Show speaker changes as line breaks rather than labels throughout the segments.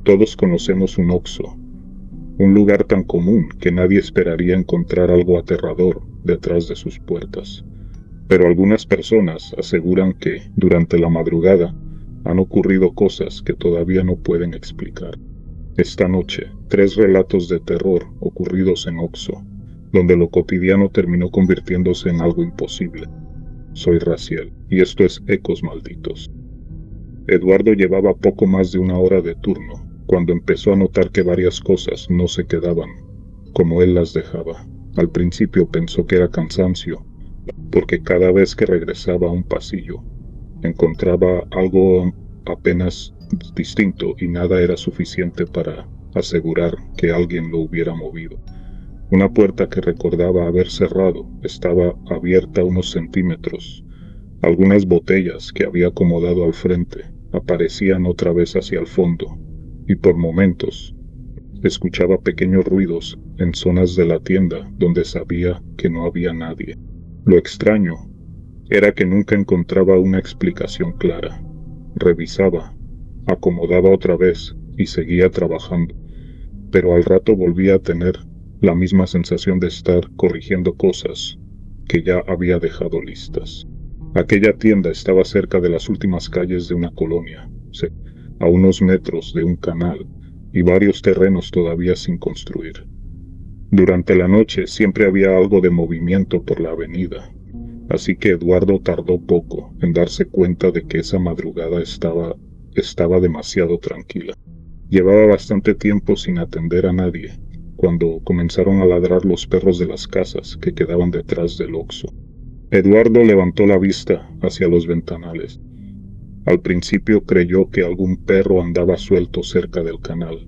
Todos conocemos un Oxxo, un lugar tan común que nadie esperaría encontrar algo aterrador detrás de sus puertas. Pero algunas personas aseguran que, durante la madrugada, han ocurrido cosas que todavía no pueden explicar. Esta noche, 3 relatos de terror ocurridos en Oxxo, donde lo cotidiano terminó convirtiéndose en algo imposible. Soy Raciel, y esto es Ecos Malditos. Eduardo llevaba poco más de 1 hora de turno, cuando empezó a notar que varias cosas no se quedaban como él las dejaba. Al principio pensó que era cansancio, porque cada vez que regresaba a un pasillo, encontraba algo apenas distinto y nada era suficiente para asegurar que alguien lo hubiera movido. Una puerta que recordaba haber cerrado estaba abierta unos centímetros. Algunas botellas que había acomodado al frente aparecían otra vez hacia el fondo, y por momentos escuchaba pequeños ruidos en zonas de la tienda donde sabía que no había nadie. Lo extraño era que nunca encontraba una explicación clara. Revisaba, acomodaba otra vez y seguía trabajando, pero al rato volvía a tener la misma sensación de estar corrigiendo cosas que ya había dejado listas. Aquella tienda estaba cerca de las últimas calles de una colonia, a unos metros de un canal y varios terrenos todavía sin construir. Durante la noche siempre había algo de movimiento por la avenida, así que Eduardo tardó poco en darse cuenta de que esa madrugada estaba demasiado tranquila. Llevaba bastante tiempo sin atender a nadie, cuando comenzaron a ladrar los perros de las casas que quedaban detrás del Oxxo. Eduardo levantó la vista hacia los ventanales. Al principio creyó que algún perro andaba suelto cerca del canal,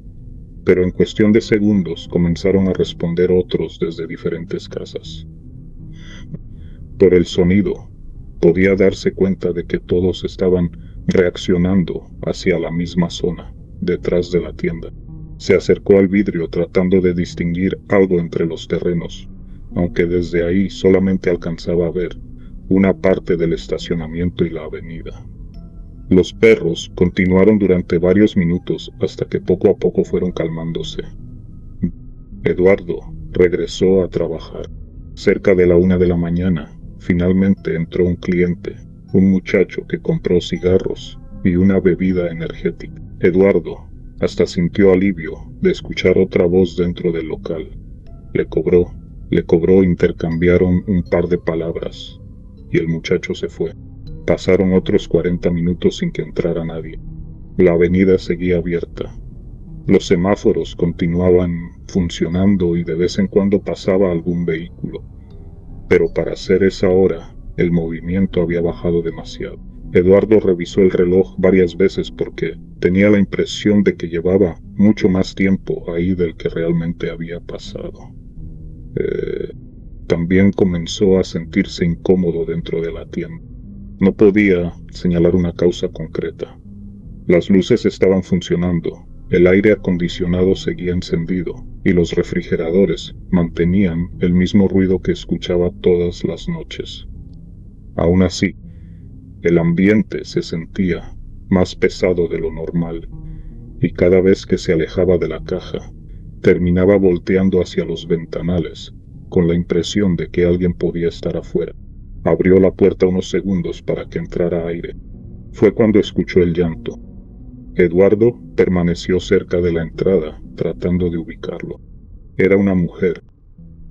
pero en cuestión de segundos comenzaron a responder otros desde diferentes casas. Por el sonido, podía darse cuenta de que todos estaban reaccionando hacia la misma zona, detrás de la tienda. Se acercó al vidrio tratando de distinguir algo entre los terrenos, aunque desde ahí solamente alcanzaba a ver una parte del estacionamiento y la avenida. Los perros continuaron durante varios minutos hasta que poco a poco fueron calmándose. Eduardo regresó a trabajar. Cerca de la 1 de la mañana, finalmente entró un cliente, un muchacho que compró cigarros y una bebida energética. Eduardo hasta sintió alivio de escuchar otra voz dentro del local. Le cobró, intercambiaron un par de palabras y el muchacho se fue. Pasaron otros 40 minutos sin que entrara nadie. La avenida seguía abierta. Los semáforos continuaban funcionando y de vez en cuando pasaba algún vehículo. Pero para hacer esa hora, el movimiento había bajado demasiado. Eduardo revisó el reloj varias veces porque tenía la impresión de que llevaba mucho más tiempo ahí del que realmente había pasado. También comenzó a sentirse incómodo dentro de la tienda. No podía señalar una causa concreta. Las luces estaban funcionando, el aire acondicionado seguía encendido y los refrigeradores mantenían el mismo ruido que escuchaba todas las noches. Aún así, el ambiente se sentía más pesado de lo normal y cada vez que se alejaba de la caja, terminaba volteando hacia los ventanales con la impresión de que alguien podía estar afuera. Abrió la puerta unos segundos para que entrara aire. Fue cuando escuchó el llanto. Eduardo permaneció cerca de la entrada, tratando de ubicarlo. Era una mujer.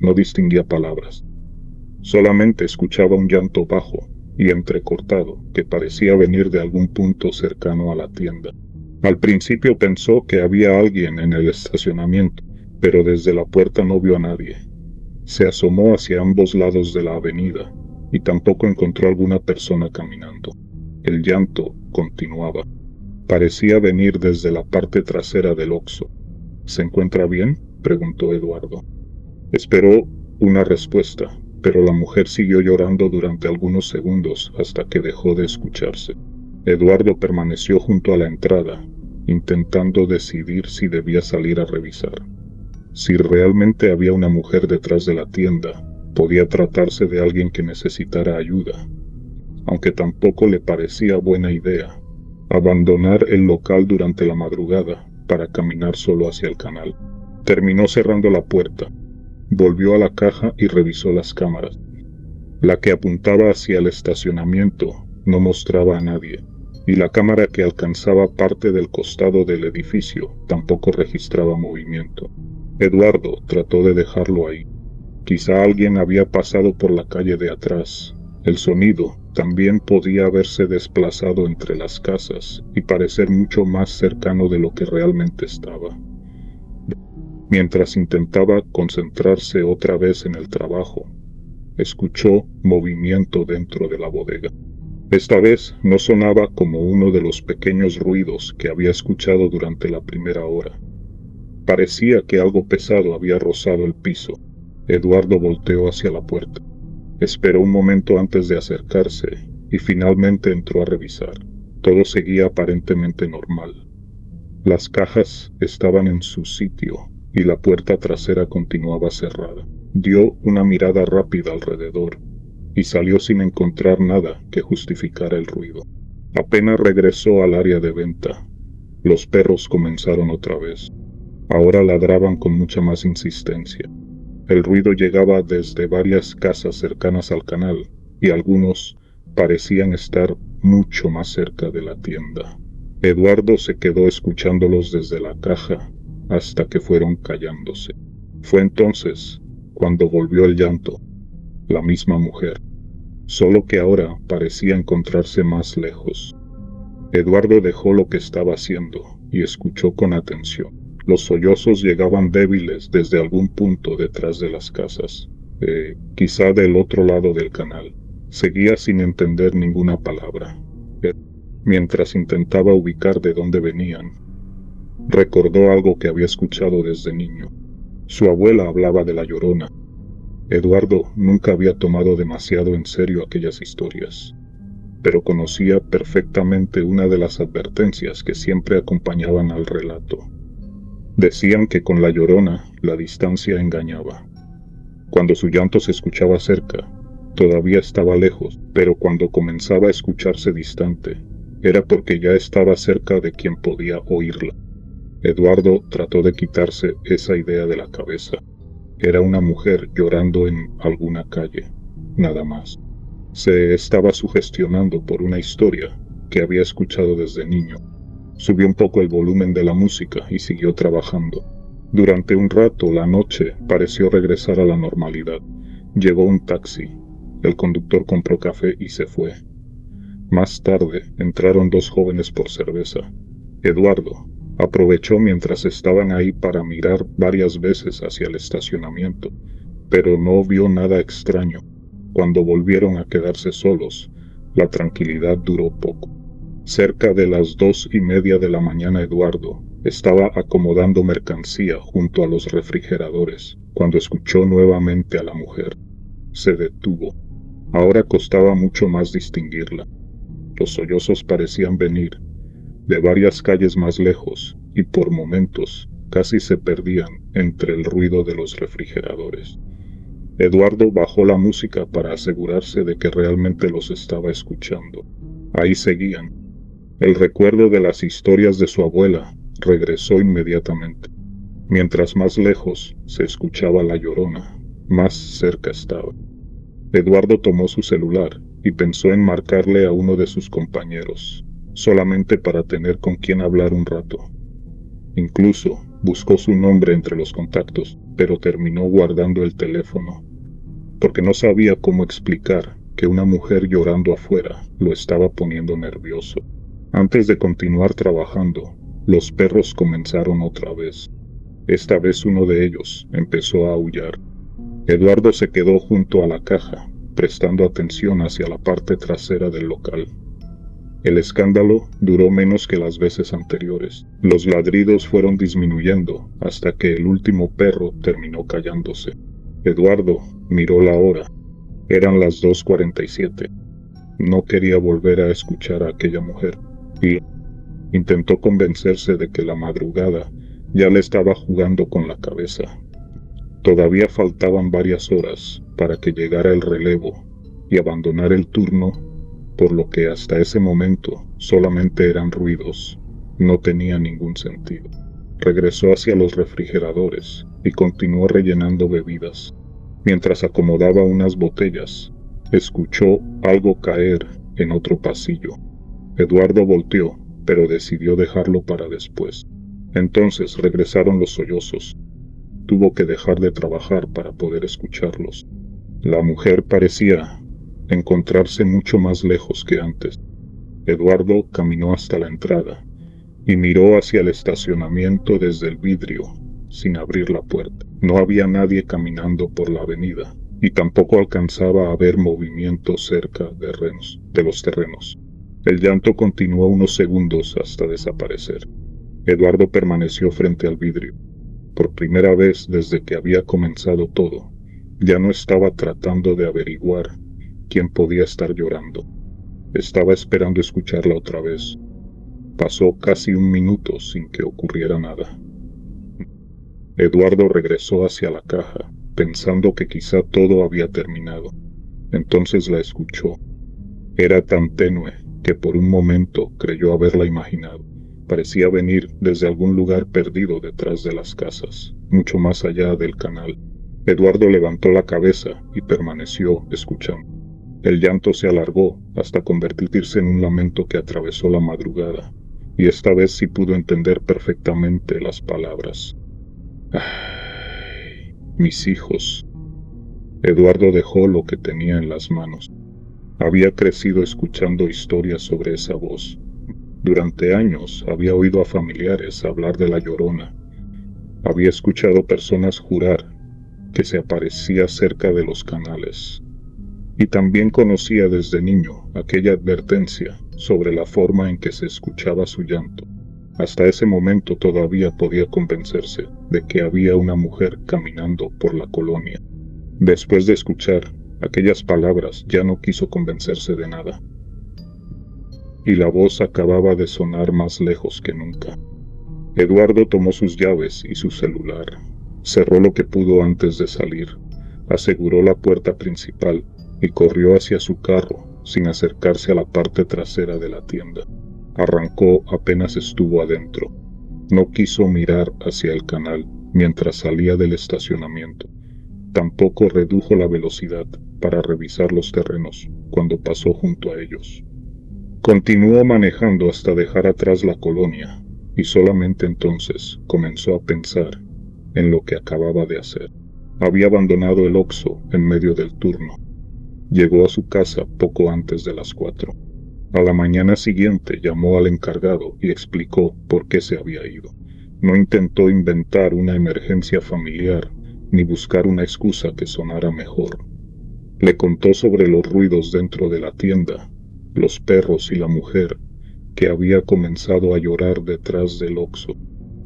No distinguía palabras. Solamente escuchaba un llanto bajo y entrecortado que parecía venir de algún punto cercano a la tienda. Al principio pensó que había alguien en el estacionamiento, pero desde la puerta no vio a nadie. Se asomó hacia ambos lados de la avenida y tampoco encontró alguna persona caminando. El llanto continuaba. Parecía venir desde la parte trasera del Oxxo. ¿Se encuentra bien?, preguntó Eduardo. Esperó una respuesta, pero la mujer siguió llorando durante algunos segundos hasta que dejó de escucharse. Eduardo permaneció junto a la entrada, intentando decidir si debía salir a revisar. Si realmente había una mujer detrás de la tienda, podía tratarse de alguien que necesitara ayuda, aunque tampoco le parecía buena idea abandonar el local durante la madrugada para caminar solo hacia el canal. Terminó cerrando la puerta, volvió a la caja y revisó las cámaras. La que apuntaba hacia el estacionamiento no mostraba a nadie, y la cámara que alcanzaba parte del costado del edificio tampoco registraba movimiento. Eduardo trató de dejarlo ahí. Quizá alguien había pasado por la calle de atrás. El sonido también podía haberse desplazado entre las casas y parecer mucho más cercano de lo que realmente estaba. Mientras intentaba concentrarse otra vez en el trabajo, escuchó movimiento dentro de la bodega. Esta vez no sonaba como uno de los pequeños ruidos que había escuchado durante la primera hora. Parecía que algo pesado había rozado el piso. Eduardo volteó hacia la puerta. Esperó un momento antes de acercarse y finalmente entró a revisar. Todo seguía aparentemente normal. Las cajas estaban en su sitio y la puerta trasera continuaba cerrada. Dio una mirada rápida alrededor y salió sin encontrar nada que justificara el ruido. Apenas regresó al área de venta, los perros comenzaron otra vez. Ahora ladraban con mucha más insistencia. El ruido llegaba desde varias casas cercanas al canal y algunos parecían estar mucho más cerca de la tienda. Eduardo se quedó escuchándolos desde la caja hasta que fueron callándose. Fue entonces cuando volvió el llanto. La misma mujer, solo que ahora parecía encontrarse más lejos. Eduardo dejó lo que estaba haciendo y escuchó con atención. Los sollozos llegaban débiles desde algún punto detrás de las casas, quizá del otro lado del canal. Seguía sin entender ninguna palabra. Mientras intentaba ubicar de dónde venían, recordó algo que había escuchado desde niño. Su abuela hablaba de la Llorona. Eduardo nunca había tomado demasiado en serio aquellas historias, pero conocía perfectamente una de las advertencias que siempre acompañaban al relato. Decían que con la Llorona la distancia engañaba. Cuando su llanto se escuchaba cerca, todavía estaba lejos, pero cuando comenzaba a escucharse distante, era porque ya estaba cerca de quien podía oírla. Eduardo trató de quitarse esa idea de la cabeza. Era una mujer llorando en alguna calle, nada más. Se estaba sugestionando por una historia que había escuchado desde niño. Subió un poco el volumen de la música y siguió trabajando. Durante un rato la noche pareció regresar a la normalidad. Llegó un taxi. El conductor compró café y se fue. Más tarde entraron dos jóvenes por cerveza. Eduardo aprovechó mientras estaban ahí para mirar varias veces hacia el estacionamiento, pero no vio nada extraño. Cuando volvieron a quedarse solos, la tranquilidad duró poco. Cerca de las 2:30 de la mañana Eduardo estaba acomodando mercancía junto a los refrigeradores, cuando escuchó nuevamente a la mujer. Se detuvo. Ahora costaba mucho más distinguirla. Los sollozos parecían venir de varias calles más lejos y por momentos casi se perdían entre el ruido de los refrigeradores. Eduardo bajó la música para asegurarse de que realmente los estaba escuchando. Ahí seguían. El recuerdo de las historias de su abuela regresó inmediatamente. Mientras más lejos se escuchaba la Llorona, más cerca estaba. Eduardo tomó su celular y pensó en marcarle a uno de sus compañeros, solamente para tener con quien hablar un rato. Incluso buscó su nombre entre los contactos, pero terminó guardando el teléfono, porque no sabía cómo explicar que una mujer llorando afuera lo estaba poniendo nervioso. Antes de continuar trabajando, los perros comenzaron otra vez. Esta vez uno de ellos empezó a aullar. Eduardo se quedó junto a la caja, prestando atención hacia la parte trasera del local. El escándalo duró menos que las veces anteriores. Los ladridos fueron disminuyendo hasta que el último perro terminó callándose. Eduardo miró la hora. Eran las 2:47. No quería volver a escuchar a aquella mujer y intentó convencerse de que la madrugada ya le estaba jugando con la cabeza. Todavía faltaban varias horas para que llegara el relevo y abandonar el turno, por lo que hasta ese momento solamente eran ruidos. No tenía ningún sentido. regresó hacia los refrigeradores y continuó rellenando bebidas. Mientras acomodaba unas botellas, escuchó algo caer en otro pasillo. Eduardo volteó, pero decidió dejarlo para después. Entonces regresaron los sollozos. Tuvo que dejar de trabajar para poder escucharlos. La mujer parecía encontrarse mucho más lejos que antes. Eduardo caminó hasta la entrada y miró hacia el estacionamiento desde el vidrio, sin abrir la puerta. No había nadie caminando por la avenida, y tampoco alcanzaba a ver movimiento cerca de los terrenos. El llanto continuó unos segundos hasta desaparecer. Eduardo permaneció frente al vidrio. Por primera vez desde que había comenzado todo, ya no estaba tratando de averiguar quién podía estar llorando. Estaba esperando escucharla otra vez. Pasó casi un minuto sin que ocurriera nada. Eduardo regresó hacia la caja, pensando que quizá todo había terminado. Entonces la escuchó. Era tan tenue que por un momento creyó haberla imaginado. Parecía venir desde algún lugar perdido detrás de las casas, mucho más allá del canal. Eduardo levantó la cabeza y permaneció escuchando. El llanto se alargó hasta convertirse en un lamento que atravesó la madrugada, y esta vez sí pudo entender perfectamente las palabras. ¡Ay, mis hijos! Eduardo dejó lo que tenía en las manos. Había crecido escuchando historias sobre esa voz. Durante años había oído a familiares hablar de la Llorona. Había escuchado personas jurar que se aparecía cerca de los canales. Y también conocía desde niño aquella advertencia sobre la forma en que se escuchaba su llanto. Hasta ese momento todavía podía convencerse de que había una mujer caminando por la colonia. Después de escuchar aquellas palabras ya no quiso convencerse de nada. Y la voz acababa de sonar más lejos que nunca. Eduardo tomó sus llaves y su celular. Cerró lo que pudo antes de salir. Aseguró la puerta principal y corrió hacia su carro sin acercarse a la parte trasera de la tienda. Arrancó apenas estuvo adentro. No quiso mirar hacia el canal mientras salía del estacionamiento. Tampoco redujo la velocidad para revisar los terrenos cuando pasó junto a ellos. Continuó manejando hasta dejar atrás la colonia, y solamente entonces comenzó a pensar en lo que acababa de hacer. Había abandonado el Oxxo en medio del turno. Llegó a su casa poco antes de las 4. A la mañana siguiente llamó al encargado y explicó por qué se había ido. No intentó inventar una emergencia familiar ni buscar una excusa que sonara mejor. Le contó sobre los ruidos dentro de la tienda, los perros y la mujer que había comenzado a llorar detrás del Oxxo.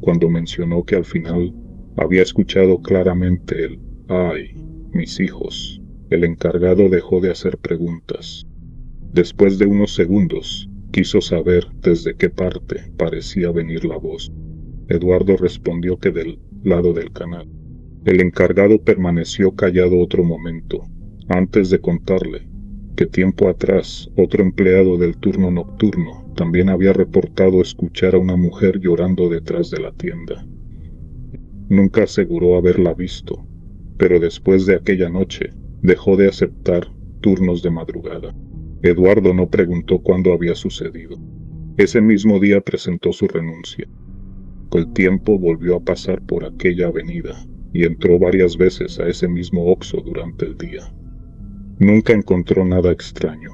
Cuando mencionó que al final había escuchado claramente el «ay, mis hijos», el encargado dejó de hacer preguntas. Después de unos segundos, quiso saber desde qué parte parecía venir la voz. Eduardo respondió que del lado del canal. El encargado permaneció callado otro momento, antes de contarle que tiempo atrás otro empleado del turno nocturno también había reportado escuchar a una mujer llorando detrás de la tienda. Nunca aseguró haberla visto, pero después de aquella noche dejó de aceptar turnos de madrugada. Eduardo no preguntó cuándo había sucedido. Ese mismo día presentó su renuncia. El tiempo volvió a pasar por aquella avenida y entró varias veces a ese mismo Oxxo durante el día. Nunca encontró nada extraño.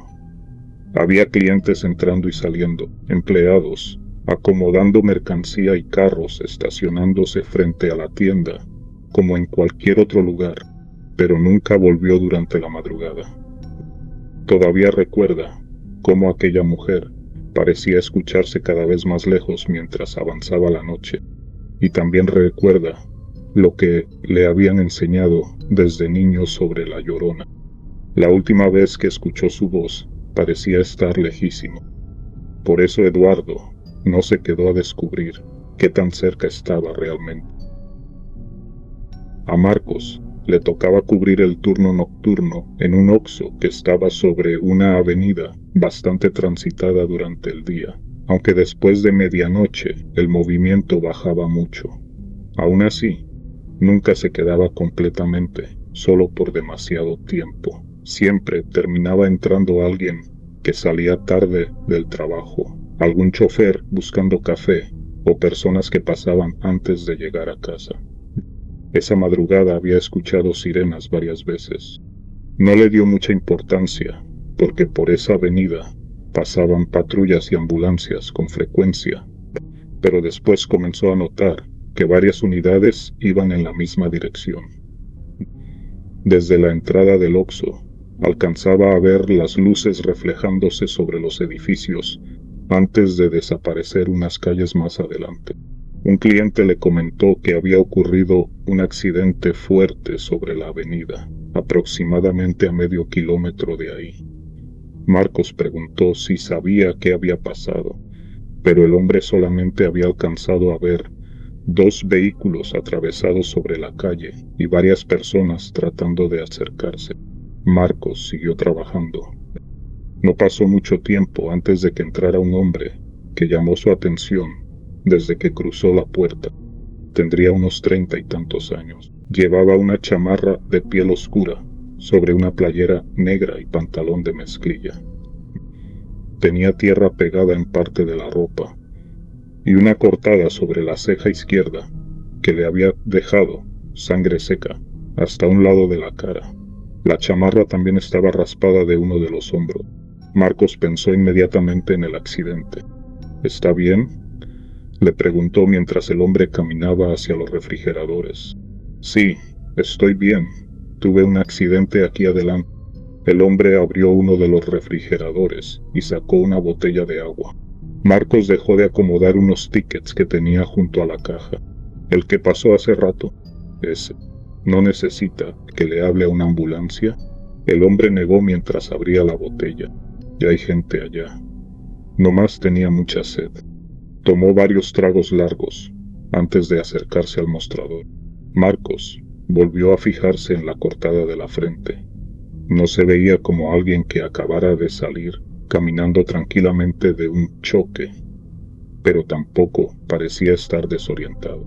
Había clientes entrando y saliendo, empleados, acomodando mercancía y carros estacionándose frente a la tienda, como en cualquier otro lugar, pero nunca volvió durante la madrugada. Todavía recuerda cómo aquella mujer parecía escucharse cada vez más lejos mientras avanzaba la noche, y también recuerda lo que le habían enseñado desde niño sobre la Llorona. La última vez que escuchó su voz parecía estar lejísimo. Por eso Eduardo no se quedó a descubrir qué tan cerca estaba realmente. A Marcos le tocaba cubrir el turno nocturno en un Oxxo que estaba sobre una avenida bastante transitada durante el día, aunque después de medianoche el movimiento bajaba mucho. Aún así, nunca se quedaba completamente solo por demasiado tiempo. Siempre terminaba entrando alguien que salía tarde del trabajo, algún chofer buscando café o personas que pasaban antes de llegar a casa. Esa madrugada había escuchado sirenas varias veces. No le dio mucha importancia, porque por esa avenida pasaban patrullas y ambulancias con frecuencia, pero después comenzó a notar que varias unidades iban en la misma dirección. Desde la entrada del Oxxo, alcanzaba a ver las luces reflejándose sobre los edificios antes de desaparecer unas calles más adelante. Un cliente le comentó que había ocurrido un accidente fuerte sobre la avenida, aproximadamente a medio kilómetro de ahí. Marcos preguntó si sabía qué había pasado, pero el hombre solamente había alcanzado a ver 2 vehículos atravesados sobre la calle y varias personas tratando de acercarse. Marcos siguió trabajando. No pasó mucho tiempo antes de que entrara un hombre que llamó su atención desde que cruzó la puerta. Tendría unos 30 y tantos años. Llevaba una chamarra de piel oscura sobre una playera negra y pantalón de mezclilla. Tenía tierra pegada en parte de la ropa y una cortada sobre la ceja izquierda que le había dejado sangre seca hasta un lado de la cara. La chamarra también estaba raspada de uno de los hombros. Marcos pensó inmediatamente en el accidente. ¿Está bien?, le preguntó mientras el hombre caminaba hacia los refrigeradores. Sí, estoy bien. Tuve un accidente aquí adelante. El hombre abrió uno de los refrigeradores y sacó una botella de agua. Marcos dejó de acomodar unos tickets que tenía junto a la caja. El que pasó hace rato. Ese. ¿No necesita que le hable a una ambulancia? El hombre negó mientras abría la botella. Ya hay gente allá. Nomás tenía mucha sed. Tomó varios tragos largos antes de acercarse al mostrador. Marcos volvió a fijarse en la cortada de la frente. No se veía como alguien que acabara de salir caminando tranquilamente de un choque, pero tampoco parecía estar desorientado.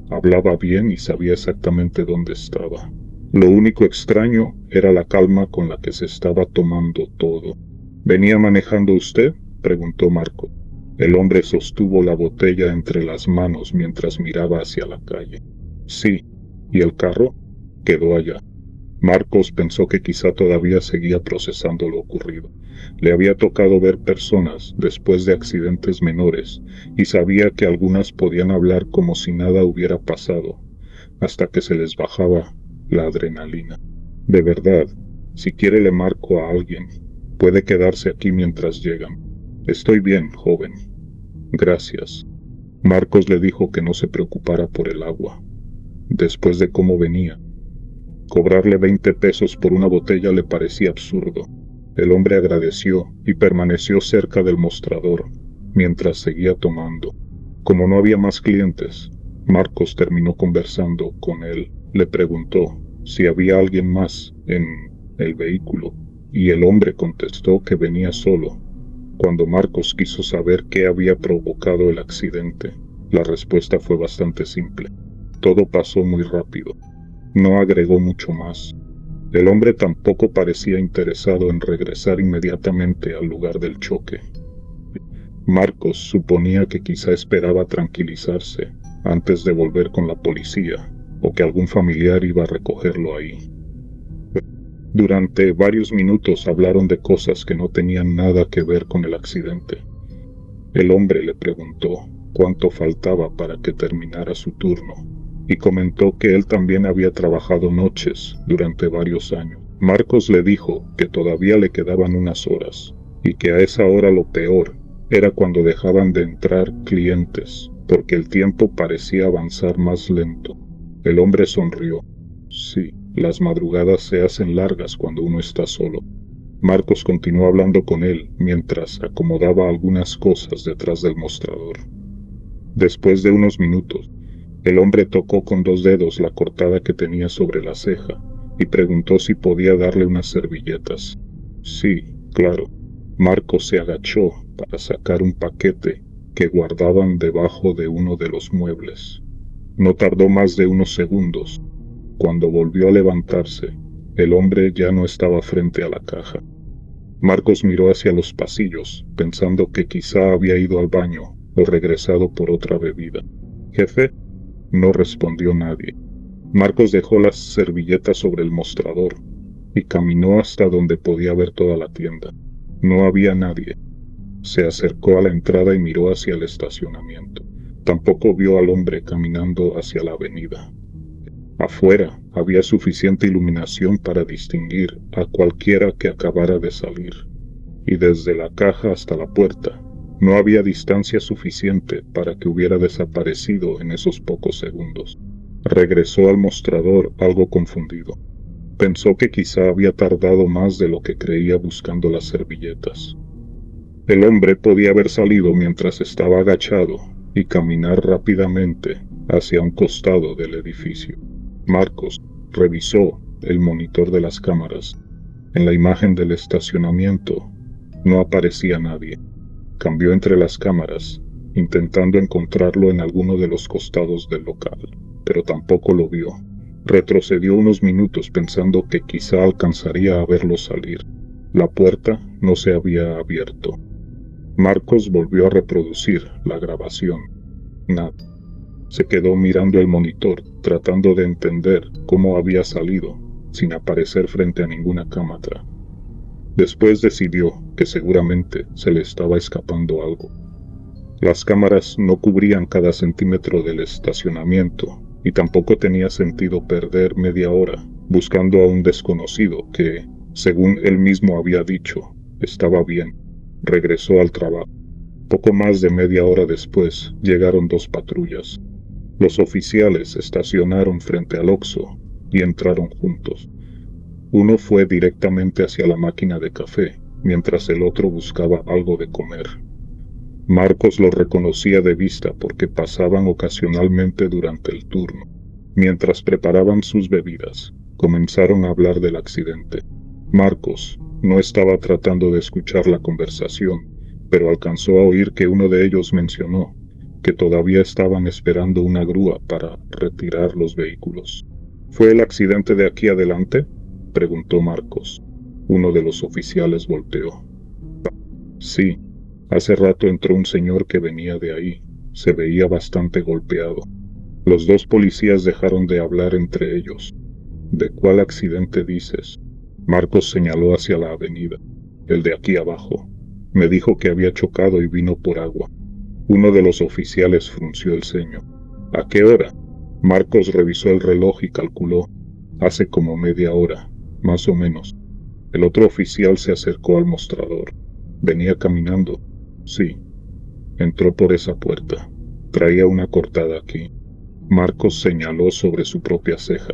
Hablaba bien y sabía exactamente dónde estaba. Lo único extraño era la calma con la que se estaba tomando todo. ¿Venía manejando usted?, preguntó Marcos. El hombre sostuvo la botella entre las manos mientras miraba hacia la calle. Sí, ¿y el carro? Quedó allá. Marcos pensó que quizá todavía seguía procesando lo ocurrido. Le había tocado ver personas después de accidentes menores y sabía que algunas podían hablar como si nada hubiera pasado, hasta que se les bajaba la adrenalina. De verdad, si quiere le marco a alguien. Puede quedarse aquí mientras llegan. Estoy bien, joven. Gracias. Marcos le dijo que no se preocupara por el agua. Después de cómo venía, cobrarle 20 pesos por una botella le parecía absurdo. El hombre agradeció y permaneció cerca del mostrador mientras seguía tomando. Como no había más clientes, Marcos terminó conversando con él. Le preguntó si había alguien más en el vehículo y el hombre contestó que venía solo. Cuando Marcos quiso saber qué había provocado el accidente, la respuesta fue bastante simple. Todo pasó muy rápido. No agregó mucho más. El hombre tampoco parecía interesado en regresar inmediatamente al lugar del choque. Marcos suponía que quizá esperaba tranquilizarse antes de volver con la policía, o que algún familiar iba a recogerlo ahí. Durante varios minutos hablaron de cosas que no tenían nada que ver con el accidente. El hombre le preguntó cuánto faltaba para que terminara su turno, y comentó que él también había trabajado noches durante varios años. Marcos le dijo que todavía le quedaban unas horas, y que a esa hora lo peor era cuando dejaban de entrar clientes, porque el tiempo parecía avanzar más lento. El hombre sonrió. Sí, las madrugadas se hacen largas cuando uno está solo. Marcos continuó hablando con él mientras acomodaba algunas cosas detrás del mostrador. Después de unos minutos, el hombre tocó con 2 dedos la cortada que tenía sobre la ceja y preguntó si podía darle unas servilletas. Sí, claro. Marcos se agachó para sacar un paquete que guardaban debajo de uno de los muebles. No tardó más de unos segundos. Cuando volvió a levantarse, el hombre ya no estaba frente a la caja. Marcos miró hacia los pasillos, pensando que quizá había ido al baño o regresado por otra bebida. «¿Jefe?», no respondió nadie. Marcos dejó las servilletas sobre el mostrador y caminó hasta donde podía ver toda la tienda. No había nadie. Se acercó a la entrada y miró hacia el estacionamiento. Tampoco vio al hombre caminando hacia la avenida. Afuera había suficiente iluminación para distinguir a cualquiera que acabara de salir, y desde la caja hasta la puerta no había distancia suficiente para que hubiera desaparecido en esos pocos segundos. Regresó al mostrador algo confundido. Pensó que quizá había tardado más de lo que creía buscando las servilletas. El hombre podía haber salido mientras estaba agachado y caminar rápidamente hacia un costado del edificio. Marcos revisó el monitor de las cámaras. En la imagen del estacionamiento no aparecía nadie. Cambió entre las cámaras, intentando encontrarlo en alguno de los costados del local, pero tampoco lo vio. Retrocedió unos minutos pensando que quizá alcanzaría a verlo salir. La puerta no se había abierto. Marcos volvió a reproducir la grabación. Nada. Se quedó mirando el monitor, tratando de entender cómo había salido, sin aparecer frente a ninguna cámara. Después decidió que seguramente se le estaba escapando algo. Las cámaras no cubrían cada centímetro del estacionamiento, y tampoco tenía sentido perder media hora buscando a un desconocido que, según él mismo había dicho, estaba bien. Regresó al trabajo. Poco más de media hora después llegaron 2 patrullas. Los oficiales estacionaron frente al Oxxo y entraron juntos. Uno fue directamente hacia la máquina de café, mientras el otro buscaba algo de comer. Marcos lo reconocía de vista porque pasaban ocasionalmente durante el turno. Mientras preparaban sus bebidas, comenzaron a hablar del accidente. Marcos no estaba tratando de escuchar la conversación, pero alcanzó a oír que uno de ellos mencionó que todavía estaban esperando una grúa para retirar los vehículos. «¿Fue el accidente de aquí adelante?», preguntó Marcos. Uno de los oficiales volteó. «Sí, hace rato entró un señor que venía de ahí. Se veía bastante golpeado». Los 2 policías dejaron de hablar entre ellos. «¿De cuál accidente dices?». Marcos señaló hacia la avenida. «El de aquí abajo. Me dijo que había chocado y vino por agua». Uno de los oficiales frunció el ceño. «¿A qué hora?». Marcos revisó el reloj y calculó. «Hace como media hora, más o menos». El otro oficial se acercó al mostrador. «¿Venía caminando?». «Sí». «Entró por esa puerta. Traía una cortada aquí». Marcos señaló sobre su propia ceja.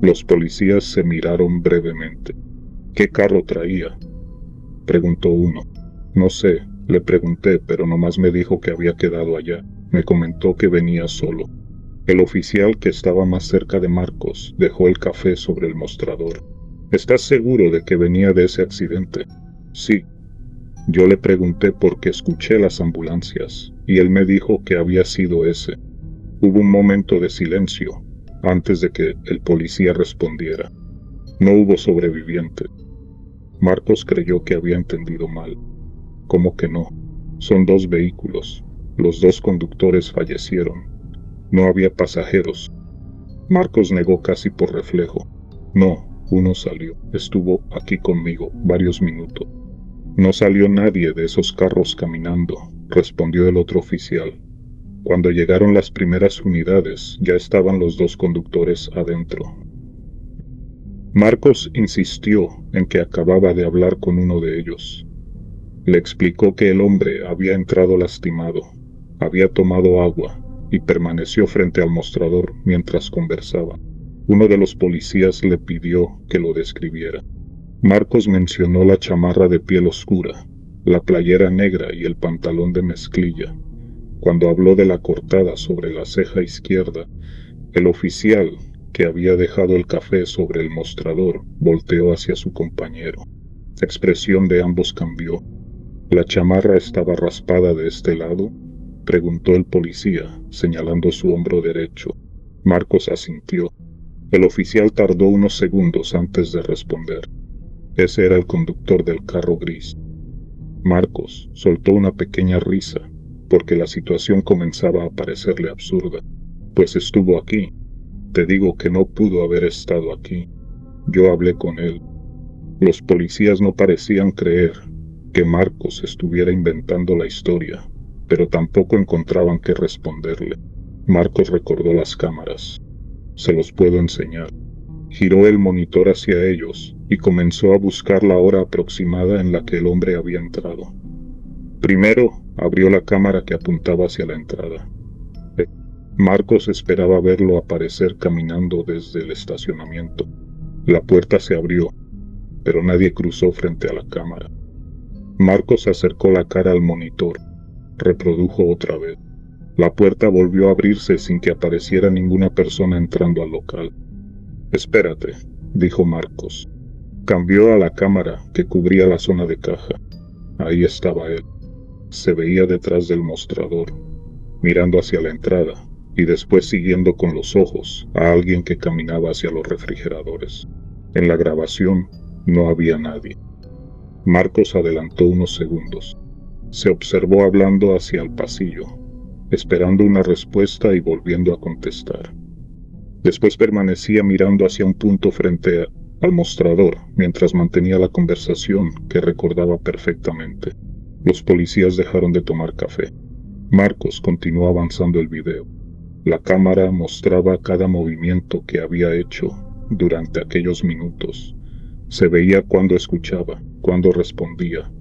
Los policías se miraron brevemente. «¿Qué carro traía?», preguntó uno. «No sé, le pregunté, pero nomás me dijo que había quedado allá. Me comentó que venía solo». El oficial que estaba más cerca de Marcos dejó el café sobre el mostrador. «¿Estás seguro de que venía de ese accidente?». «Sí». «Yo le pregunté porque escuché las ambulancias, y él me dijo que había sido ese». Hubo un momento de silencio antes de que el policía respondiera. «No hubo sobreviviente». Marcos creyó que había entendido mal. «¿Cómo que no? Son 2 vehículos. Los 2 conductores fallecieron. No había pasajeros». Marcos negó casi por reflejo. «No, uno salió. Estuvo aquí conmigo varios minutos». «No salió nadie de esos carros caminando», respondió el otro oficial. Cuando llegaron las primeras unidades, ya estaban los 2 conductores adentro. Marcos insistió en que acababa de hablar con uno de ellos. Le explicó que el hombre había entrado lastimado, había tomado agua y permaneció frente al mostrador mientras conversaba. Uno de los policías le pidió que lo describiera. Marcos mencionó la chamarra de piel oscura, la playera negra y el pantalón de mezclilla. Cuando habló de la cortada sobre la ceja izquierda, el oficial, que había dejado el café sobre el mostrador, volteó hacia su compañero. La expresión de ambos cambió. ¿La chamarra estaba raspada de este lado?, preguntó el policía, señalando su hombro derecho. Marcos asintió. El oficial tardó unos segundos antes de responder. Ese era el conductor del carro gris. Marcos soltó una pequeña risa, porque la situación comenzaba a parecerle absurda. Pues estuvo aquí. Te digo que no pudo haber estado aquí. Yo hablé con él. Los policías no parecían creer que Marcos estuviera inventando la historia, pero tampoco encontraban qué responderle. Marcos recordó las cámaras. Se los puedo enseñar. Giró el monitor hacia ellos y comenzó a buscar la hora aproximada en la que el hombre había entrado. Primero abrió la cámara que apuntaba hacia la entrada. Marcos esperaba verlo aparecer caminando desde el estacionamiento. La puerta se abrió, pero nadie cruzó frente a la cámara. Marcos acercó la cara al monitor. Reprodujo otra vez. La puerta volvió a abrirse sin que apareciera ninguna persona entrando al local. «Espérate», dijo Marcos. Cambió a la cámara que cubría la zona de caja. Ahí estaba él. Se veía detrás del mostrador, mirando hacia la entrada y después siguiendo con los ojos a alguien que caminaba hacia los refrigeradores. En la grabación no había nadie. Marcos adelantó unos segundos. Se observó hablando hacia el pasillo, esperando una respuesta y volviendo a contestar. Después permanecía mirando hacia un punto frente al mostrador mientras mantenía la conversación que recordaba perfectamente. Los policías dejaron de tomar café. Marcos continuó avanzando el video. La cámara mostraba cada movimiento que había hecho durante aquellos minutos. Se veía cuando escuchaba, cuando respondía,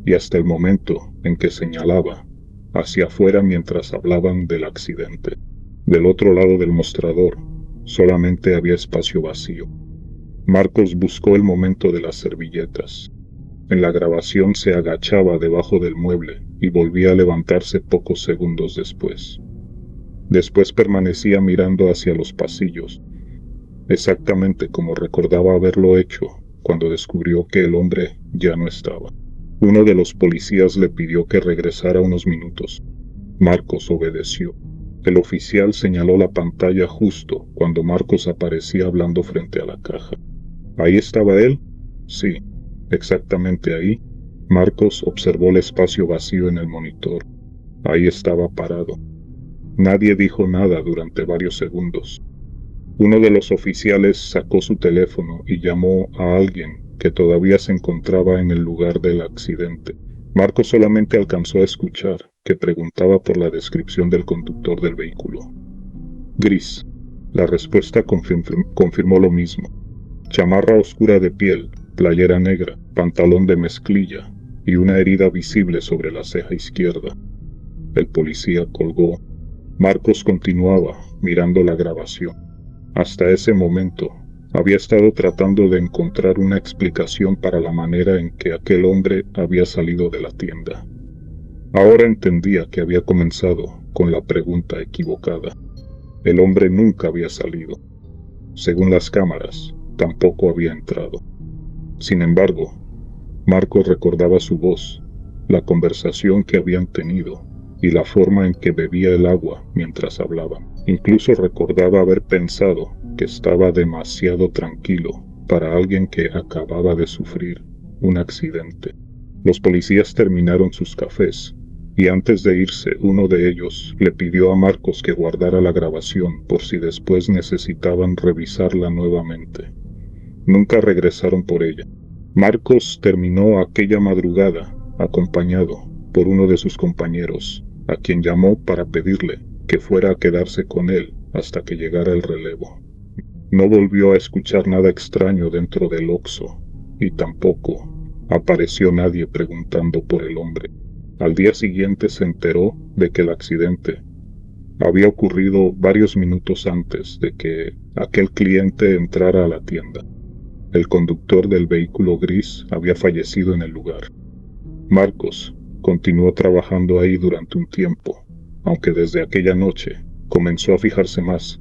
y hasta el momento en que señalaba hacia afuera mientras hablaban del accidente. Del otro lado del mostrador solamente había espacio vacío. Marcos buscó el momento de las servilletas. En la grabación se agachaba debajo del mueble y volvía a levantarse pocos segundos después. Después permanecía mirando hacia los pasillos, exactamente como recordaba haberlo hecho cuando descubrió que el hombre ya no estaba. Uno de los policías le pidió que regresara unos minutos. Marcos obedeció. El oficial señaló la pantalla justo cuando Marcos aparecía hablando frente a la caja. ¿Ahí estaba él? Sí, exactamente ahí. Marcos observó el espacio vacío en el monitor. Ahí estaba parado. Nadie dijo nada durante varios segundos. Uno de los oficiales sacó su teléfono y llamó a alguien que todavía se encontraba en el lugar del accidente. Marcos solamente alcanzó a escuchar que preguntaba por la descripción del conductor del vehículo. Gris. La respuesta confirmó lo mismo. Chamarra oscura de piel, playera negra, pantalón de mezclilla y una herida visible sobre la ceja izquierda. El policía colgó. Marcos continuaba mirando la grabación. Hasta ese momento, había estado tratando de encontrar una explicación para la manera en que aquel hombre había salido de la tienda. Ahora entendía que había comenzado con la pregunta equivocada. El hombre nunca había salido. Según las cámaras, tampoco había entrado. Sin embargo, Marcos recordaba su voz, la conversación que habían tenido y la forma en que bebía el agua mientras hablaban. Incluso recordaba haber pensado que estaba demasiado tranquilo para alguien que acababa de sufrir un accidente. Los policías terminaron sus cafés y antes de irse uno de ellos le pidió a Marcos que guardara la grabación por si después necesitaban revisarla nuevamente. Nunca regresaron por ella. Marcos terminó aquella madrugada acompañado por uno de sus compañeros, a quien llamó para pedirle que fuera a quedarse con él hasta que llegara el relevo. No volvió a escuchar nada extraño dentro del Oxxo y tampoco apareció nadie preguntando por el hombre. Al día siguiente se enteró de que el accidente había ocurrido varios minutos antes de que aquel cliente entrara a la tienda. El conductor del vehículo gris había fallecido en el lugar. Marcos continuó trabajando ahí durante un tiempo, aunque desde aquella noche comenzó a fijarse más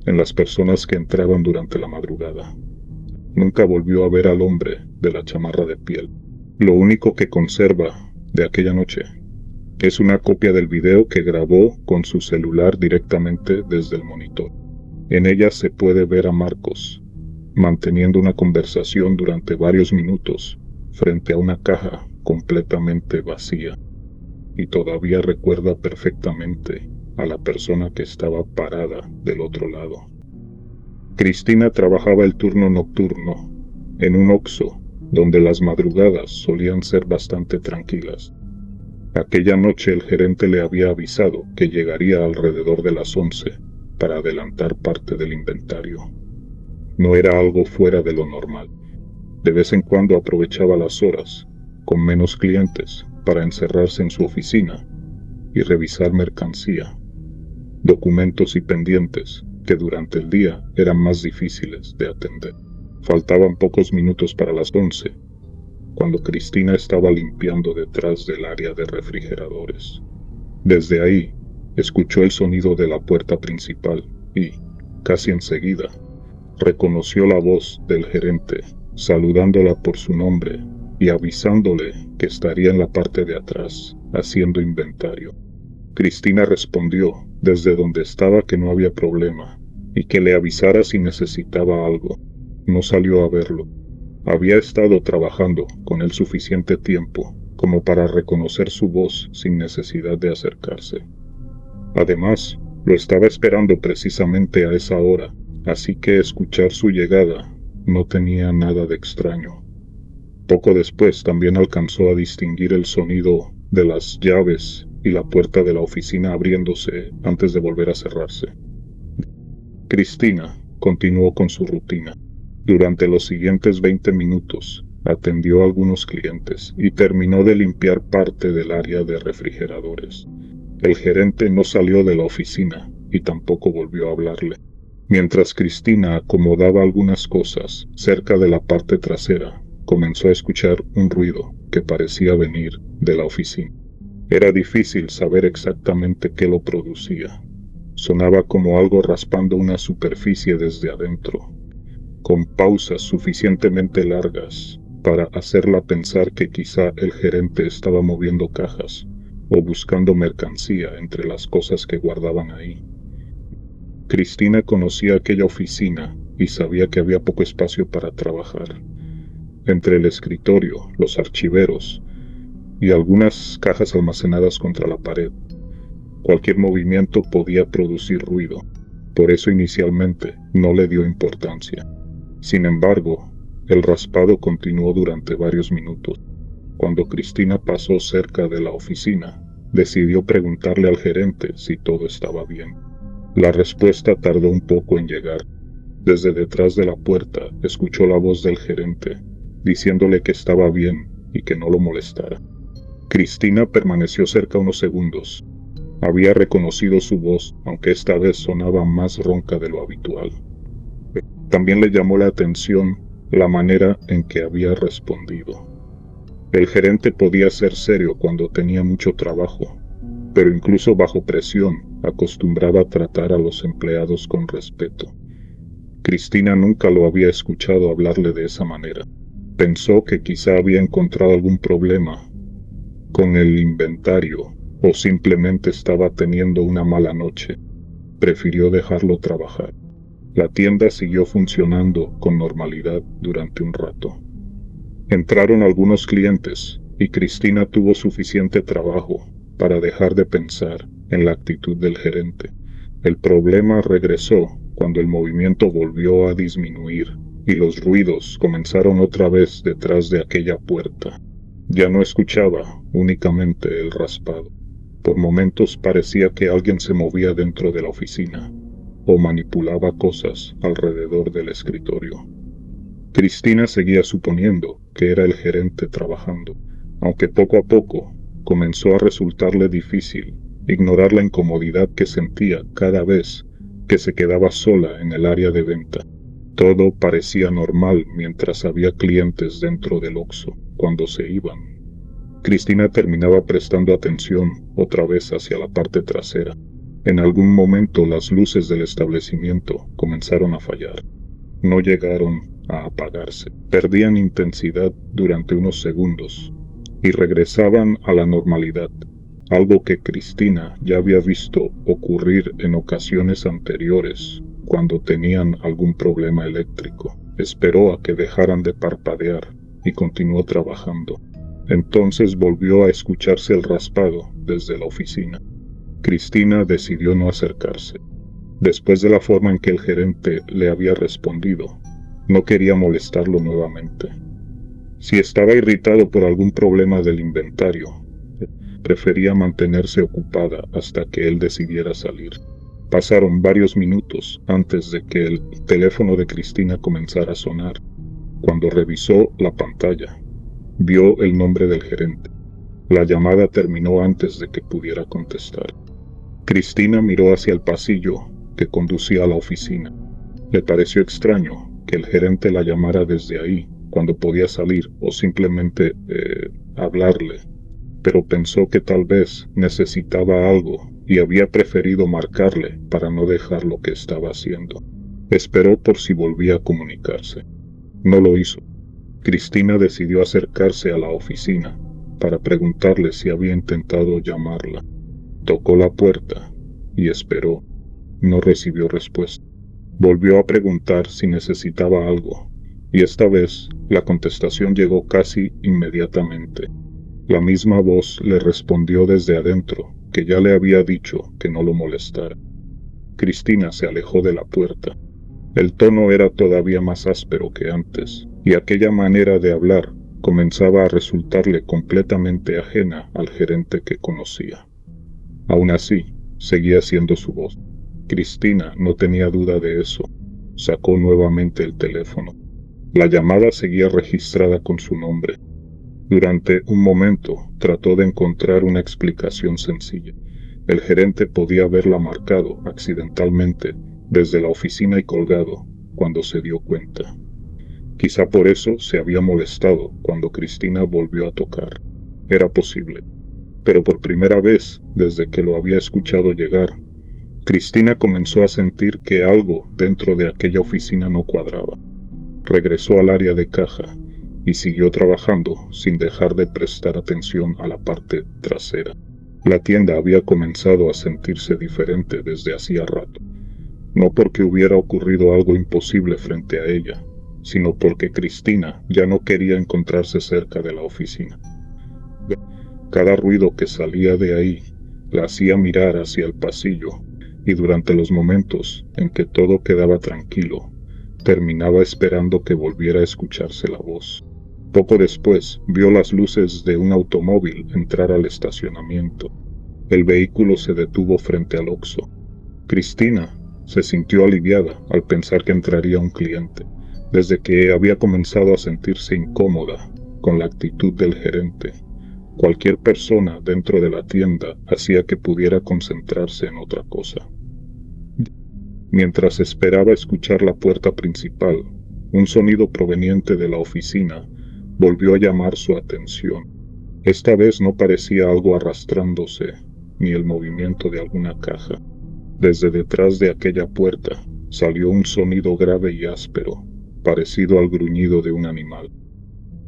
en las personas que entraban durante la madrugada. Nunca volvió a ver al hombre de la chamarra de piel. Lo único que conserva de aquella noche. Es una copia del video que grabó con su celular directamente desde el monitor. En ella se puede ver a Marcos manteniendo una conversación durante varios minutos frente a una caja completamente vacía, y todavía recuerda perfectamente a la persona que estaba parada del otro lado. Cristina trabajaba el turno nocturno en un Oxxo donde las madrugadas solían ser bastante tranquilas. Aquella noche el gerente le había avisado que llegaría alrededor de las 11 para adelantar parte del inventario. No era algo fuera de lo normal. De vez en cuando aprovechaba las horas, con menos clientes, para encerrarse en su oficina y revisar mercancía, documentos y pendientes que durante el día eran más difíciles de atender. Faltaban pocos minutos para las 11, cuando Cristina estaba limpiando detrás del área de refrigeradores. Desde ahí, escuchó el sonido de la puerta principal y, casi enseguida, reconoció la voz del gerente, saludándola por su nombre y avisándole que estaría en la parte de atrás, haciendo inventario. Cristina respondió desde donde estaba que no había problema, y que le avisara si necesitaba algo. No salió a verlo. Había estado trabajando con él suficiente tiempo como para reconocer su voz sin necesidad de acercarse. Además, lo estaba esperando precisamente a esa hora, así que escuchar su llegada no tenía nada de extraño. Poco después también alcanzó a distinguir el sonido de las llaves y la puerta de la oficina abriéndose antes de volver a cerrarse. Cristina continuó con su rutina. Durante los siguientes 20 minutos atendió a algunos clientes y terminó de limpiar parte del área de refrigeradores. El gerente no salió de la oficina y tampoco volvió a hablarle. Mientras Cristina acomodaba algunas cosas cerca de la parte trasera, comenzó a escuchar un ruido que parecía venir de la oficina. Era difícil saber exactamente qué lo producía. Sonaba como algo raspando una superficie desde adentro, con pausas suficientemente largas para hacerla pensar que quizá el gerente estaba moviendo cajas o buscando mercancía entre las cosas que guardaban ahí. Cristina conocía aquella oficina y sabía que había poco espacio para trabajar. Entre el escritorio, los archiveros y algunas cajas almacenadas contra la pared, cualquier movimiento podía producir ruido. Por eso inicialmente no le dio importancia. Sin embargo, el raspado continuó durante varios minutos. Cuando Cristina pasó cerca de la oficina, decidió preguntarle al gerente si todo estaba bien. La respuesta tardó un poco en llegar. Desde detrás de la puerta escuchó la voz del gerente, diciéndole que estaba bien y que no lo molestara. Cristina permaneció cerca unos segundos. Había reconocido su voz, aunque esta vez sonaba más ronca de lo habitual. También le llamó la atención la manera en que había respondido. El gerente podía ser serio cuando tenía mucho trabajo, pero incluso bajo presión acostumbraba a tratar a los empleados con respeto. Cristina nunca lo había escuchado hablarle de esa manera. Pensó que quizá había encontrado algún problema con el inventario o simplemente estaba teniendo una mala noche. Prefirió dejarlo trabajar. La tienda siguió funcionando con normalidad durante un rato. Entraron algunos clientes y Cristina tuvo suficiente trabajo para dejar de pensar en la actitud del gerente. El problema regresó cuando el movimiento volvió a disminuir y los ruidos comenzaron otra vez detrás de aquella puerta. Ya no escuchaba únicamente el raspado. Por momentos parecía que alguien se movía dentro de la oficina o manipulaba cosas alrededor del escritorio. Cristina seguía suponiendo que era el gerente trabajando, aunque poco a poco comenzó a resultarle difícil ignorar la incomodidad que sentía cada vez que se quedaba sola en el área de venta. Todo parecía normal mientras había clientes dentro del Oxxo cuando se iban. Cristina terminaba prestando atención otra vez hacia la parte trasera. En algún momento las luces del establecimiento comenzaron a fallar. No llegaron a apagarse. Perdían intensidad durante unos segundos, y regresaban a la normalidad, algo que Cristina ya había visto ocurrir en ocasiones anteriores cuando tenían algún problema eléctrico. Esperó a que dejaran de parpadear y continuó trabajando. Entonces volvió a escucharse el raspado desde la oficina. Cristina decidió no acercarse. Después de la forma en que el gerente le había respondido, no quería molestarlo nuevamente. Si estaba irritado por algún problema del inventario, prefería mantenerse ocupada hasta que él decidiera salir. Pasaron varios minutos antes de que el teléfono de Cristina comenzara a sonar. Cuando revisó la pantalla, vio el nombre del gerente. La llamada terminó antes de que pudiera contestar. Cristina miró hacia el pasillo que conducía a la oficina. Le pareció extraño que el gerente la llamara desde ahí, cuando podía salir o simplemente hablarle, pero pensó que tal vez necesitaba algo y había preferido marcarle para no dejar lo que estaba haciendo. Esperó por si volvía a comunicarse. No lo hizo. Cristina decidió acercarse a la oficina para preguntarle si había intentado llamarla. Tocó la puerta y esperó. No recibió respuesta. Volvió a preguntar si necesitaba algo, y esta vez la contestación llegó casi inmediatamente. La misma voz le respondió desde adentro que ya le había dicho que no lo molestara. Cristina se alejó de la puerta. El tono era todavía más áspero que antes, y aquella manera de hablar comenzaba a resultarle completamente ajena al gerente que conocía. Aún así, seguía siendo su voz. Cristina no tenía duda de eso. Sacó nuevamente el teléfono. La llamada seguía registrada con su nombre. Durante un momento trató de encontrar una explicación sencilla. El gerente podía haberla marcado accidentalmente desde la oficina y colgado cuando se dio cuenta. Quizá por eso se había molestado cuando Cristina volvió a tocar. Era posible. Pero por primera vez desde que lo había escuchado llegar, Cristina comenzó a sentir que algo dentro de aquella oficina no cuadraba. Regresó al área de caja y siguió trabajando sin dejar de prestar atención a la parte trasera. La tienda había comenzado a sentirse diferente desde hacía rato, no porque hubiera ocurrido algo imposible frente a ella, sino porque Cristina ya no quería encontrarse cerca de la oficina. Cada ruido que salía de ahí la hacía mirar hacia el pasillo, y durante los momentos en que todo quedaba tranquilo, terminaba esperando que volviera a escucharse la voz. Poco después vio las luces de un automóvil entrar al estacionamiento. El vehículo se detuvo frente al Oxxo. Cristina se sintió aliviada al pensar que entraría un cliente, desde que había comenzado a sentirse incómoda con la actitud del gerente. Cualquier persona dentro de la tienda hacía que pudiera concentrarse en otra cosa. Mientras esperaba escuchar la puerta principal, un sonido proveniente de la oficina volvió a llamar su atención. Esta vez no parecía algo arrastrándose, ni el movimiento de alguna caja. Desde detrás de aquella puerta salió un sonido grave y áspero, parecido al gruñido de un animal.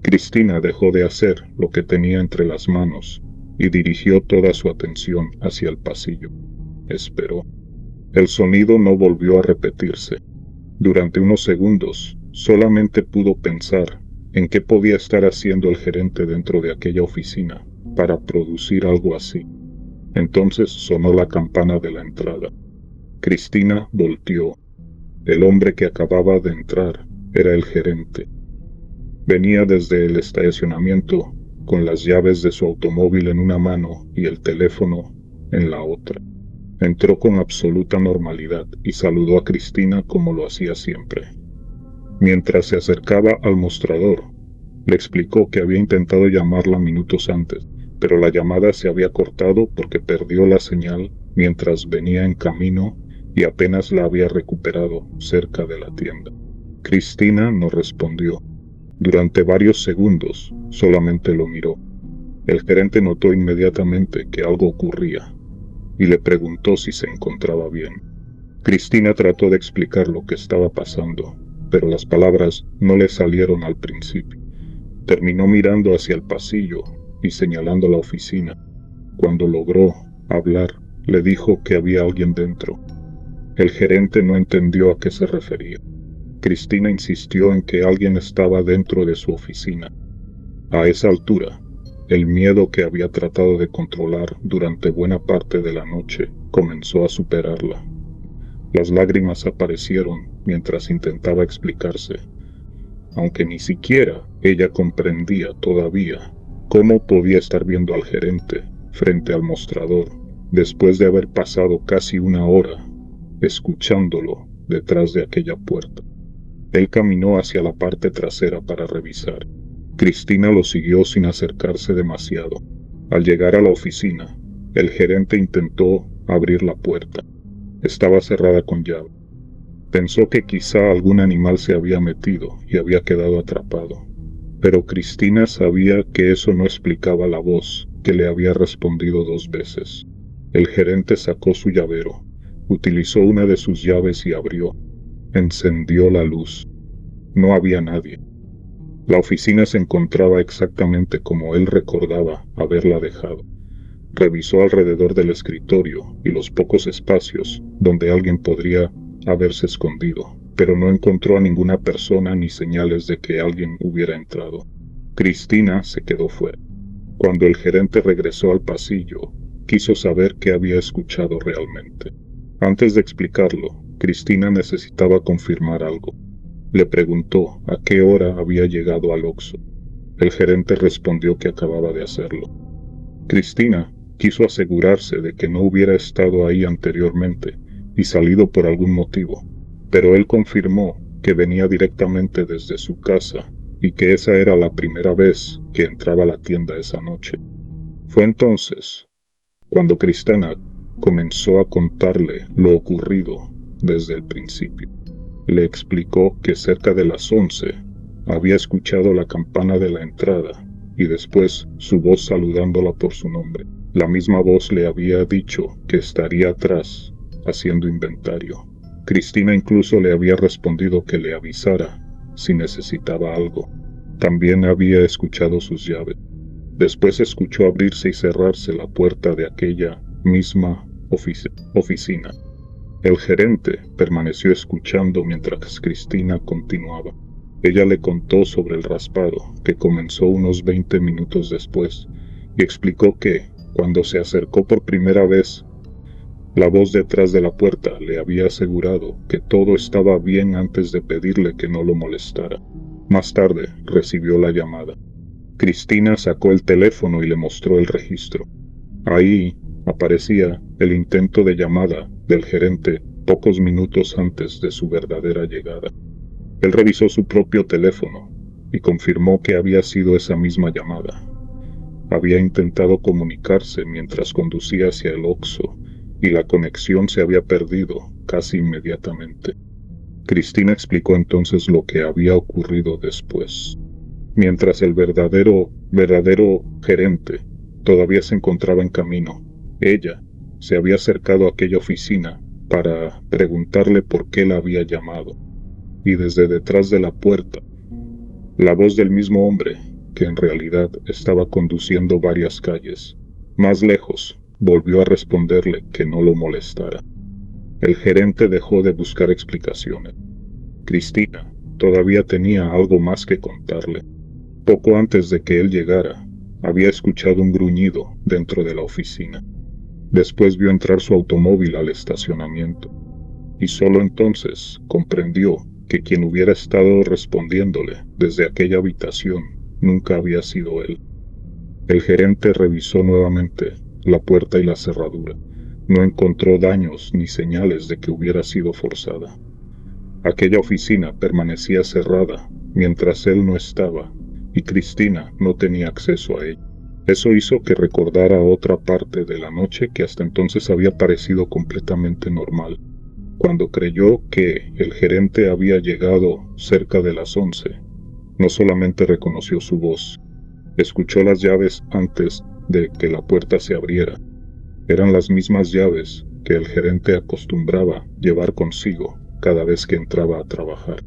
Cristina dejó de hacer lo que tenía entre las manos y dirigió toda su atención hacia el pasillo. Esperó. El sonido no volvió a repetirse. Durante unos segundos, solamente pudo pensar en qué podía estar haciendo el gerente dentro de aquella oficina para producir algo así. Entonces sonó la campana de la entrada. Cristina volteó. El hombre que acababa de entrar era el gerente. Venía desde el estacionamiento con las llaves de su automóvil en una mano y el teléfono en la otra. Entró con absoluta normalidad y saludó a Cristina como lo hacía siempre. Mientras se acercaba al mostrador, le explicó que había intentado llamarla minutos antes, pero la llamada se había cortado porque perdió la señal mientras venía en camino y apenas la había recuperado cerca de la tienda. Cristina no respondió. Durante varios segundos solamente lo miró. El gerente notó inmediatamente que algo ocurría y le preguntó si se encontraba bien. Cristina trató de explicar lo que estaba pasando, pero las palabras no le salieron al principio. Terminó mirando hacia el pasillo y señalando la oficina. Cuando logró hablar, le dijo que había alguien dentro. El gerente no entendió a qué se refería. Cristina insistió en que alguien estaba dentro de su oficina. A esa altura, el miedo que había tratado de controlar durante buena parte de la noche comenzó a superarla. Las lágrimas aparecieron mientras intentaba explicarse, aunque ni siquiera ella comprendía todavía cómo podía estar viendo al gerente frente al mostrador después de haber pasado casi una hora escuchándolo detrás de aquella puerta. Él caminó hacia la parte trasera para revisar. Cristina lo siguió sin acercarse demasiado. Al llegar a la oficina, el gerente intentó abrir la puerta. Estaba cerrada con llave. Pensó que quizá algún animal se había metido y había quedado atrapado. Pero Cristina sabía que eso no explicaba la voz que le había respondido 2 veces. El gerente sacó su llavero, utilizó una de sus llaves y abrió. Encendió la luz. No había nadie. La oficina se encontraba exactamente como él recordaba haberla dejado. Revisó alrededor del escritorio y los pocos espacios donde alguien podría haberse escondido, pero no encontró a ninguna persona ni señales de que alguien hubiera entrado. Cristina se quedó fuera. Cuando el gerente regresó al pasillo, quiso saber qué había escuchado realmente. Antes de explicarlo, Cristina necesitaba confirmar algo. Le preguntó a qué hora había llegado al Oxxo. El gerente respondió que acababa de hacerlo. Cristina quiso asegurarse de que no hubiera estado ahí anteriormente y salido por algún motivo, pero él confirmó que venía directamente desde su casa y que esa era la primera vez que entraba a la tienda esa noche. Fue entonces cuando Cristina comenzó a contarle lo ocurrido desde el principio. Le explicó que cerca de las 11 había escuchado la campana de la entrada y después su voz saludándola por su nombre. La misma voz le había dicho que estaría atrás haciendo inventario. Cristina incluso le había respondido que le avisara si necesitaba algo. También había escuchado sus llaves. Después escuchó abrirse y cerrarse la puerta de aquella misma oficina. El gerente permaneció escuchando mientras Cristina continuaba. Ella le contó sobre el raspado, que comenzó unos 20 minutos después, y explicó que, cuando se acercó por primera vez, la voz detrás de la puerta le había asegurado que todo estaba bien antes de pedirle que no lo molestara. Más tarde recibió la llamada. Cristina sacó el teléfono y le mostró el registro. Ahí aparecía el intento de llamada del gerente pocos minutos antes de su verdadera llegada. Él revisó su propio teléfono y confirmó que había sido esa misma llamada. Había intentado comunicarse mientras conducía hacia el Oxxo y la conexión se había perdido casi inmediatamente. Cristina explicó entonces lo que había ocurrido después. Mientras el verdadero gerente todavía se encontraba en camino, ella se había acercado a aquella oficina para preguntarle por qué la había llamado, y desde detrás de la puerta, la voz del mismo hombre, que en realidad estaba conduciendo varias calles más lejos, volvió a responderle que no lo molestara. El gerente dejó de buscar explicaciones. Cristina todavía tenía algo más que contarle. Poco antes de que él llegara, había escuchado un gruñido dentro de la oficina. Después vio entrar su automóvil al estacionamiento, y solo entonces comprendió que quien hubiera estado respondiéndole desde aquella habitación nunca había sido él. El gerente revisó nuevamente la puerta y la cerradura. No encontró daños ni señales de que hubiera sido forzada. Aquella oficina permanecía cerrada mientras él no estaba, y Cristina no tenía acceso a ella. Eso hizo que recordara otra parte de la noche que hasta entonces había parecido completamente normal. Cuando creyó que el gerente había llegado cerca de las 11, no solamente reconoció su voz, escuchó las llaves antes de que la puerta se abriera. Eran las mismas llaves que el gerente acostumbraba llevar consigo cada vez que entraba a trabajar.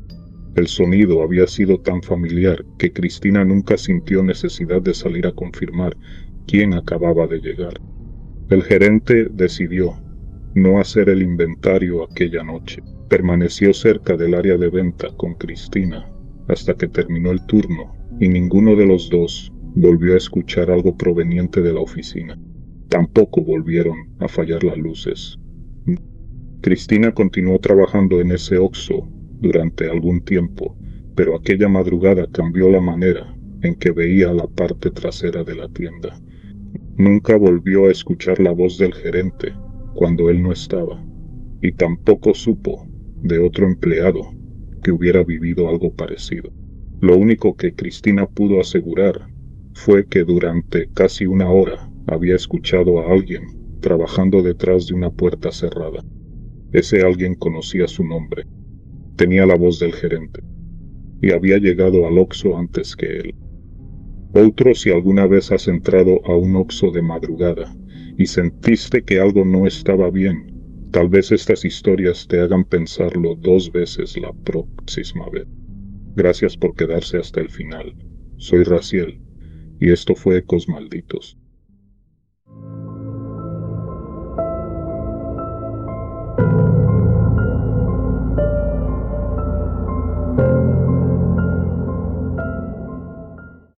El sonido había sido tan familiar que Cristina nunca sintió necesidad de salir a confirmar quién acababa de llegar. El gerente decidió no hacer el inventario aquella noche. Permaneció cerca del área de venta con Cristina hasta que terminó el turno y ninguno de los dos volvió a escuchar algo proveniente de la oficina. Tampoco volvieron a fallar las luces. Cristina continuó trabajando en ese Oxxo durante algún tiempo, pero aquella madrugada cambió la manera en que veía la parte trasera de la tienda. Nunca volvió a escuchar la voz del gerente cuando él no estaba, y tampoco supo de otro empleado que hubiera vivido algo parecido. Lo único que Cristina pudo asegurar fue que durante casi una hora había escuchado a alguien trabajando detrás de una puerta cerrada. Ese alguien conocía su nombre, tenía la voz del gerente, y había llegado al Oxxo antes que él. Otro, si alguna vez has entrado a un Oxxo de madrugada y sentiste que algo no estaba bien, tal vez estas historias te hagan pensarlo 2 veces la próxima vez. Gracias por quedarse hasta el final. Soy Raciel, y esto fue Ecos Malditos.